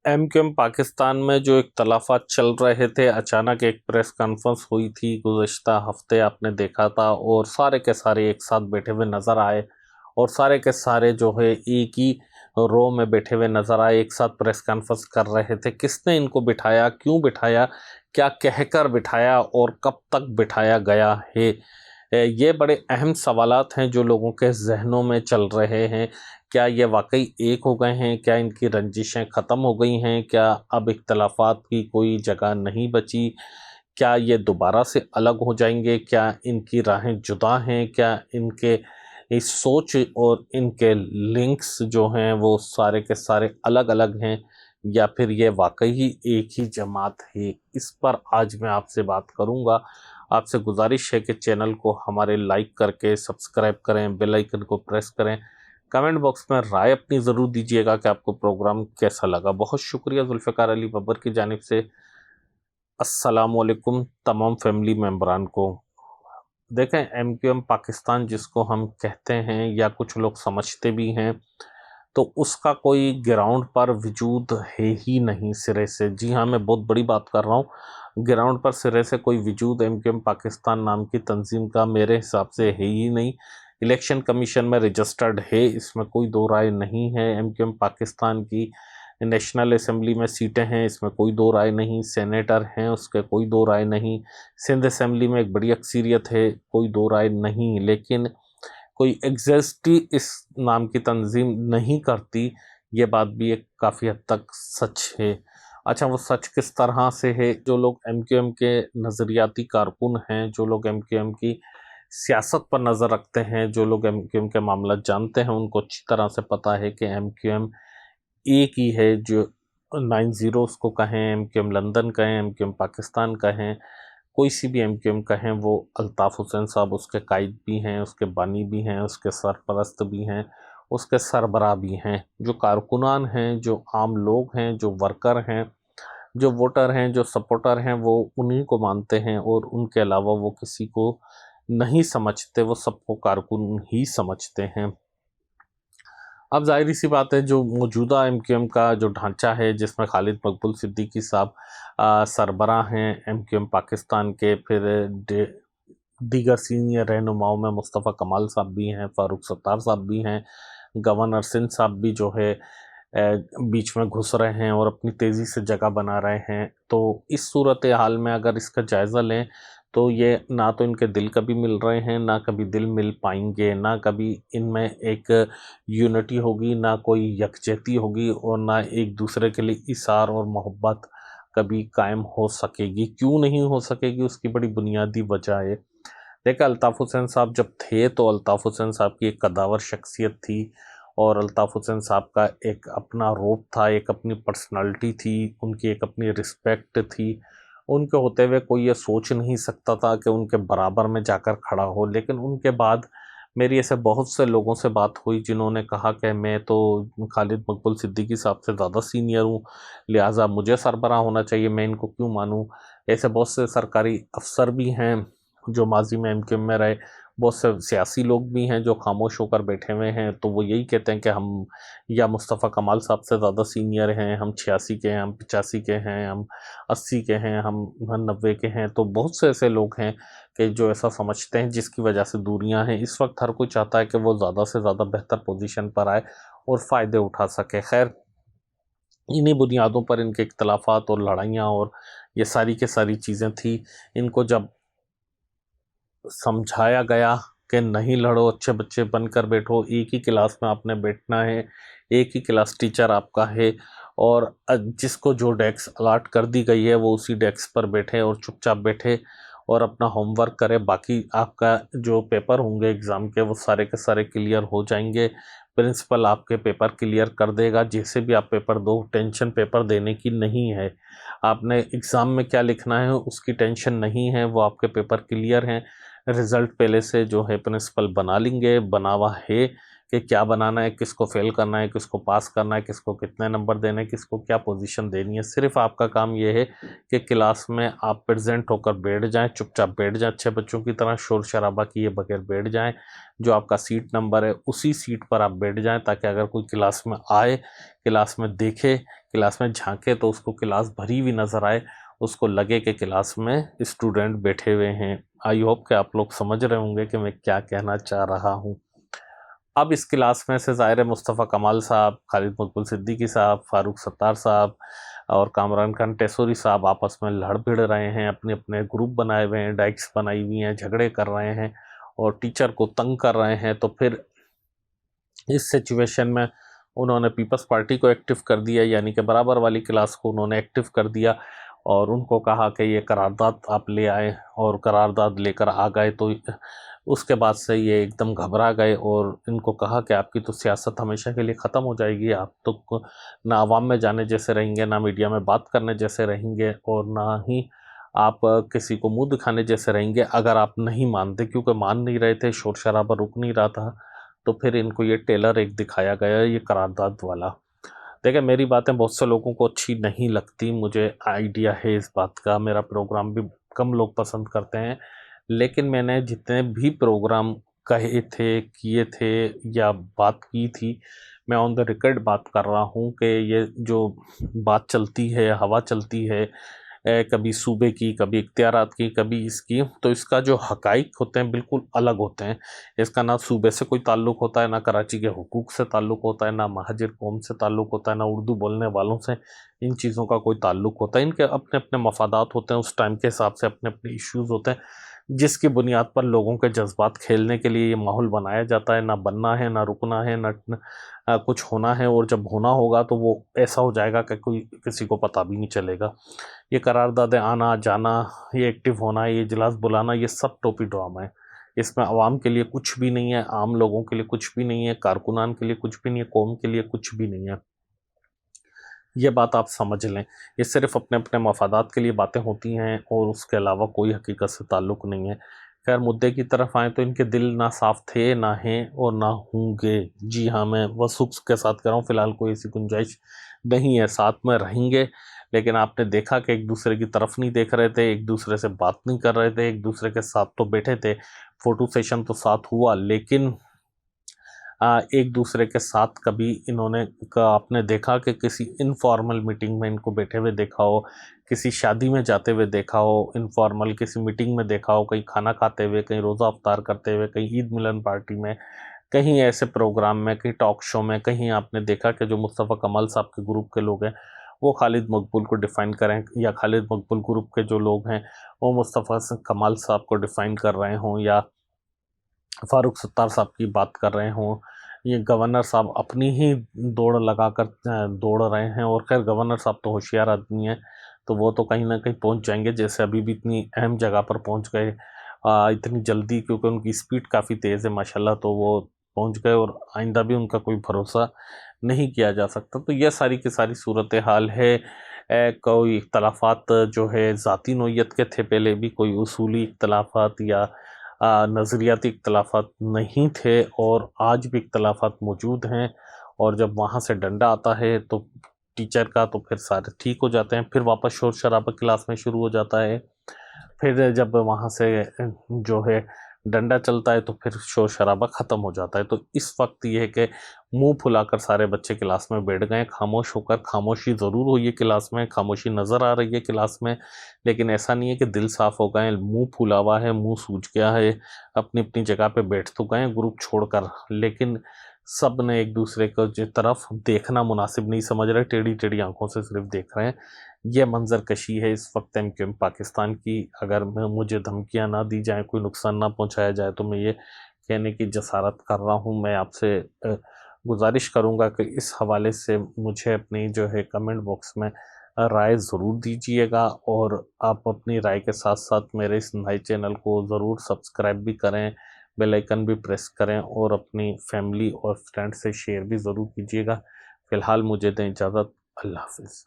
MQM Pakistan में जो इख्तलाफात चल रहे थे, अचानक एक प्रेस कॉन्फ्रेंस हुई थी गुज़िश्ता हफ्ते, आपने देखा था, और सारे के सारे एक साथ बैठे हुए नज़र आए और सारे के सारे जो है एक ही रो में बैठे हुए नज़र आए, एक साथ प्रेस कॉन्फ्रेंस कर रहे थे। किसने इनको बिठाया, क्यों बिठाया, क्या कहकर बिठाया और कब तक बिठाया गया है? ये बड़े अहम सवालात हैं जो लोगों के जहनों में चल रहे हैं। क्या ये वाकई एक हो गए हैं? क्या इनकी रंजिशें ख़त्म हो गई हैं? क्या अब इख्तलाफात की कोई जगह नहीं बची? क्या ये दोबारा से अलग हो जाएंगे? क्या इनकी राहें जुदा हैं? क्या इनके इस सोच और इनके लिंक्स जो हैं वो सारे के सारे अलग अलग हैं, या फिर ये वाकई ही एक ही जमात है? इस पर आज मैं आपसे बात करूंगा। आपसे गुजारिश है कि चैनल को हमारे लाइक करके सब्सक्राइब करें, बेल आइकन को प्रेस करें, कमेंट बॉक्स में राय अपनी ज़रूर दीजिएगा कि आपको प्रोग्राम कैसा लगा। बहुत शुक्रिया जुल्फ़िकार अली बब्बर की जानिब से। अस्सलामुअलैकुम तमाम फैमिली मेम्बरान को। देखें, एमक्यूएम पाकिस्तान जिसको हम कहते हैं या कुछ लोग समझते भी हैं, तो उसका कोई ग्राउंड पर वजूद है ही नहीं सिरे से। जी हाँ, मैं बहुत बड़ी बात कर रहा हूँ। ग्राउंड पर सिरे से कोई वजूद एमक्यूएम पाकिस्तान नाम की तंजीम का मेरे हिसाब से है ही नहीं। इलेक्शन कमीशन में रजिस्टर्ड है, इसमें कोई दो राय नहीं है। एमक्यूएम पाकिस्तान की नेशनल असम्बली में सीटें हैं, इसमें कोई दो राय नहीं। सेनेटर हैं, उसके कोई दो राय नहीं। सिंध असम्बली में एक बड़ी अक्सरियत है, कोई दो राय नहीं। लेकिन कोई एग्जैक्टली इस नाम की तंजीम नहीं करती, ये बात भी एक काफ़ी हद तक सच है। अच्छा, वो सच किस तरह से है? जो लोग एमक्यूएम के नज़रियाती कारकुन हैं, जो लोग एमक्यूएम की सियासत पर नज़र रखते हैं, जो लोग एमक्यूएम के मामला जानते हैं, उनको अच्छी तरह से पता है कि एमक्यूएम एक ही है। जो 90 उसको कहें, एमक्यूएम लंदन कहें, एमक्यूएम पाकिस्तान कहें, कोई सी भी एमक्यूएम कहें, वो अल्ताफ़ हुसैन साहब उसके कायद भी हैं, उसके बानी भी हैं, उसके सरपरस्त भी हैं, उसके सरबराह भी हैं। जो कारकुनान हैं, जो आम लोग हैं, जो वर्कर हैं, जो वोटर हैं, जो सपोर्टर हैं, वो उन्हीं को मानते हैं और उनके अलावा वो किसी को नहीं समझते, वो सबको कारकुन ही समझते हैं। अब ज़ाहिर सी बात है, जो मौजूदा एमक्यूएम का जो ढांचा है, जिसमें खालिद मकबूल सिद्दीकी साहब सरबराह हैं एमक्यूएम पाकिस्तान के, फिर दीगर सीनियर रहनुमाओं में मुस्तफ़ा कमाल साहब भी हैं, फ़ारूक सत्तार साहब भी हैं, गवर्नर सिंध साहब भी जो है बीच में घुस रहे हैं और अपनी तेज़ी से जगह बना रहे हैं। तो इस सूरत हाल में अगर इसका जायज़ा लें, तो ये ना तो इनके दिल कभी मिल रहे हैं, ना कभी दिल मिल पाएंगे, ना कभी इनमें एक यूनिटी होगी, ना कोई यकजहती होगी, और ना एक दूसरे के लिए इसार और मोहब्बत कभी कायम हो सकेगी। क्यों नहीं हो सकेगी, उसकी बड़ी बुनियादी वजह है। देखा, अल्ताफ़ हुसैन साहब जब थे तो अल्ताफ़ हुसैन साहब की एक कदावर शख्सियत थी, और अल्ताफ़ हुसैन साहब का एक अपना रूप था, एक अपनी पर्सनालिटी थी, उनकी एक अपनी रिस्पेक्ट थी। उनके होते हुए कोई ये सोच नहीं सकता था कि उनके बराबर में जाकर खड़ा हो। लेकिन उनके बाद मेरी ऐसे बहुत से लोगों से बात हुई जिन्होंने कहा कि मैं तो खालिद मकबूल सिद्दीकी साहब से ज़्यादा सीनियर हूँ, लिहाजा मुझे सरबराह होना चाहिए, मैं इनको क्यों मानूँ। ऐसे बहुत से सरकारी अफसर भी हैं जो माजी में एमक्यूएम में रहे, बहुत से सियासी लोग भी हैं जो खामोश होकर बैठे हुए हैं। तो वो यही कहते हैं कि हम या मुस्तफ़ा कमाल साहब से ज़्यादा सीनियर हैं, हम 86 के हैं, हम 85 के हैं, हम 80 के हैं, हम 90 के हैं। तो बहुत से ऐसे लोग हैं कि जो ऐसा समझते हैं, जिसकी वजह से दूरियां हैं। इस वक्त हर कोई चाहता है कि वो ज़्यादा से ज़्यादा बेहतर पोजीशन पर आए और फ़ायदे उठा सके। खैर, इन्हीं बुनियादों पर इनके इख्तलाफात और लड़ाइयाँ और ये सारी की सारी चीज़ें थी। इनको जब समझाया गया कि नहीं लड़ो, अच्छे बच्चे बनकर बैठो, एक ही क्लास में आपने बैठना है, एक ही क्लास टीचर आपका है, और जिसको जो डेस्क अलाट कर दी गई है वो उसी डेस्क पर बैठे और चुपचाप बैठे और अपना होमवर्क करे। बाकी आपका जो पेपर होंगे एग्ज़ाम के, वो सारे के सारे क्लियर हो जाएंगे। प्रिंसिपल आपके पेपर क्लियर कर देगा। जैसे भी आप पेपर दो, टेंशन पेपर देने की नहीं है। आपने एग्ज़ाम में क्या लिखना है उसकी टेंशन नहीं है, वो आपके पेपर क्लियर हैं। रिज़ल्ट पहले से जो है प्रिंसिपल बना लेंगे, बना हुआ है कि क्या बनाना है, किसको फेल करना है, किसको पास करना है, किसको कितने नंबर देने हैं, किसको क्या पोजीशन देनी है। सिर्फ आपका काम ये है कि क्लास में आप प्रेजेंट होकर बैठ जाएं, चुपचाप बैठ जाएं, अच्छे बच्चों की तरह शोर शराबा किए बगैर बैठ जाएं। जो आपका सीट नंबर है उसी सीट पर आप बैठ जाएं, ताकि अगर कोई क्लास में आए, क्लास में देखे کلاس میں جھانکے تو اس کو کلاس بھری ہوئی نظر آئے، اس کو لگے کہ کلاس میں اسٹوڈنٹ بیٹھے ہوئے ہیں۔ آئی ہوپ کہ آپ لوگ سمجھ رہے ہوں گے کہ میں کیا کہنا چاہ رہا ہوں۔ اب اس کلاس میں سے ظاہر ہے مصطفیٰ کمال صاحب، خالد مقبول صدیقی صاحب، فاروق ستار صاحب اور کامران خان ٹیسوری صاحب آپس میں لڑ بھڑ رہے ہیں، اپنے اپنے گروپ بنائے ہوئے ہیں، ڈائٹس بنائی ہوئی ہیں، جھگڑے کر رہے ہیں اور ٹیچر کو تنگ کر رہے ہیں۔ تو پھر اس سچویشن میں انہوں نے پیپلز پارٹی کو ایکٹیو کر دیا، یعنی کہ برابر والی کلاس کو انہوں نے ایکٹیو کر دیا اور ان کو کہا کہ یہ قرارداد آپ لے آئے، اور قرارداد لے کر آ گئے۔ تو اس کے بعد سے یہ ایک دم گھبرا گئے اور ان کو کہا کہ آپ کی تو سیاست ہمیشہ کے لیے ختم ہو جائے گی، آپ تو نہ عوام میں جانے جیسے رہیں گے، نہ میڈیا میں بات کرنے جیسے رہیں گے، اور نہ ہی آپ کسی کو منہ دکھانے جیسے رہیں گے، اگر آپ نہیں مانتے۔ کیونکہ مان نہیں رہے تھے، شور شرابہ رک نہیں رہا تھا، تو پھر ان کو یہ ٹیلر ایک دکھایا گیا، یہ قرارداد والا۔ دیکھیں میری باتیں بہت سے لوگوں کو اچھی نہیں لگتی، مجھے آئیڈیا ہے اس بات کا، میرا پروگرام بھی کم لوگ پسند کرتے ہیں، لیکن میں نے جتنے بھی پروگرام کہے تھے، کیے تھے یا بات کی تھی، میں آن دا ریکارڈ بات کر رہا ہوں کہ یہ جو بات چلتی ہے، ہوا چلتی ہے، کبھی صوبے کی، کبھی اختیارات کی، کبھی اس کی، تو اس کا جو حقائق ہوتے ہیں بالکل الگ ہوتے ہیں۔ اس کا نہ صوبے سے کوئی تعلق ہوتا ہے، نہ کراچی کے حقوق سے تعلق ہوتا ہے، نہ مہاجر قوم سے تعلق ہوتا ہے، نہ اردو بولنے والوں سے ان چیزوں کا کوئی تعلق ہوتا ہے۔ ان کے اپنے اپنے مفادات ہوتے ہیں، اس ٹائم کے حساب سے اپنے اپنے ایشوز ہوتے ہیں، جس کی بنیاد پر لوگوں کے جذبات کھیلنے کے لیے یہ ماحول بنایا جاتا ہے۔ نہ بننا ہے، نہ رکنا ہے، نہ کچھ ہونا ہے، اور جب ہونا ہوگا تو وہ ایسا ہو جائے گا کہ کوئی کسی کو پتہ بھی نہیں چلے گا۔ یہ قراردادیں آنا جانا، یہ ایکٹیو ہونا، یہ اجلاس بلانا، یہ سب ٹوپی ڈرامہ ہے۔ اس میں عوام کے لیے کچھ بھی نہیں ہے، عام لوگوں کے لیے کچھ بھی نہیں ہے، کارکنان کے لیے کچھ بھی نہیں ہے، قوم کے لیے کچھ بھی نہیں ہے۔ یہ بات آپ سمجھ لیں، یہ صرف اپنے اپنے مفادات کے لیے باتیں ہوتی ہیں اور اس کے علاوہ کوئی حقیقت سے تعلق نہیں ہے۔ خیر مدعے کی طرف آئیں تو ان کے دل نہ صاف تھے، نہ ہیں اور نہ ہوں گے۔ جی ہاں، میں وثوق کے ساتھ کہہ رہا ہوں، فی الحال کوئی ایسی گنجائش نہیں ہے، ساتھ میں رہیں گے، لیکن آپ نے دیکھا کہ ایک دوسرے کی طرف نہیں دیکھ رہے تھے، ایک دوسرے سے بات نہیں کر رہے تھے، ایک دوسرے کے ساتھ تو بیٹھے تھے، فوٹو سیشن تو ساتھ ہوا، لیکن ایک دوسرے کے ساتھ کبھی انہوں نے آپ نے دیکھا کہ کسی انفارمل میٹنگ میں ان کو بیٹھے ہوئے دیکھا ہو، کسی شادی میں جاتے ہوئے دیکھا ہو، انفارمل کسی میٹنگ میں دیکھا ہو، کہیں کھانا کھاتے ہوئے، کہیں روزہ افطار کرتے ہوئے، کہیں عید ملن پارٹی میں، کہیں ایسے پروگرام میں، کہیں ٹاک شو میں، کہیں آپ نے دیکھا کہ جو مصطفیٰ کمال صاحب کے گروپ کے لوگ ہیں وہ خالد مقبول کو ڈیفائن کریں، یا خالد مقبول گروپ کے جو لوگ ہیں وہ مصطفیٰ کمال صاحب کو ڈیفائن کر رہے ہوں، یا فاروق ستار صاحب کی بات کر رہے ہوں، یہ گورنر صاحب اپنی ہی دوڑ لگا کر دوڑ رہے ہیں، اور خیر گورنر صاحب تو ہوشیار آدمی ہیں، تو وہ تو کہیں نہ کہیں پہنچ جائیں گے، جیسے ابھی بھی اتنی اہم جگہ پر پہنچ گئے اتنی جلدی، کیونکہ ان کی سپیڈ کافی تیز ہے ماشاءاللہ، تو وہ پہنچ گئے، اور آئندہ بھی ان کا کوئی بھروسہ نہیں کیا جا سکتا۔ تو یہ ساری کی ساری صورتحال ہے۔ کوئی اختلافات جو ہے ذاتی نوعیت کے تھے پہلے بھی، کوئی اصولی اختلافات یا نظریاتی اختلافات نہیں تھے، اور آج بھی اختلافات موجود ہیں، اور جب وہاں سے ڈنڈا آتا ہے تو ٹیچر کا، تو پھر سارے ٹھیک ہو جاتے ہیں، پھر واپس شور شرابہ کلاس میں شروع ہو جاتا ہے، پھر جب وہاں سے جو ہے ڈنڈا چلتا ہے تو پھر شور شرابہ ختم ہو جاتا ہے۔ تو اس وقت یہ ہے کہ منہ پھلا کر سارے بچے کلاس میں بیٹھ گئے، خاموش ہو کر، خاموشی ضرور ہوئی ہے کلاس میں، خاموشی نظر آ رہی ہے کلاس میں، لیکن ایسا نہیں ہے کہ دل صاف ہو گئے، منہ پھولا ہوا ہے، منہ سوج گیا ہے، اپنی اپنی جگہ پہ بیٹھ تو گئے گروپ چھوڑ کر، لیکن سب نے ایک دوسرے کو جو طرف دیکھنا مناسب نہیں سمجھ رہے، ٹیڑھی ٹیڑھی آنکھوں سے صرف دیکھ رہے ہیں۔ یہ منظر کشی ہے اس وقت ایم کیو ایم پاکستان کی۔ اگر مجھے دھمکیاں نہ دی جائیں، کوئی نقصان نہ پہنچایا جائے، تو میں یہ کہنے کی جسارت کر رہا ہوں۔ میں آپ سے گزارش کروں گا کہ اس حوالے سے مجھے اپنی جو ہے کمنٹ باکس میں رائے ضرور دیجیے گا، اور آپ اپنی رائے کے ساتھ ساتھ میرے اس نئے چینل کو ضرور سبسکرائب بھی کریں، بیل آئیکن بھی پریس کریں، اور اپنی فیملی اور فرینڈ سے شیئر بھی ضرور کیجیے گا۔ فی الحال مجھے دیں اجازت، اللہ حافظ۔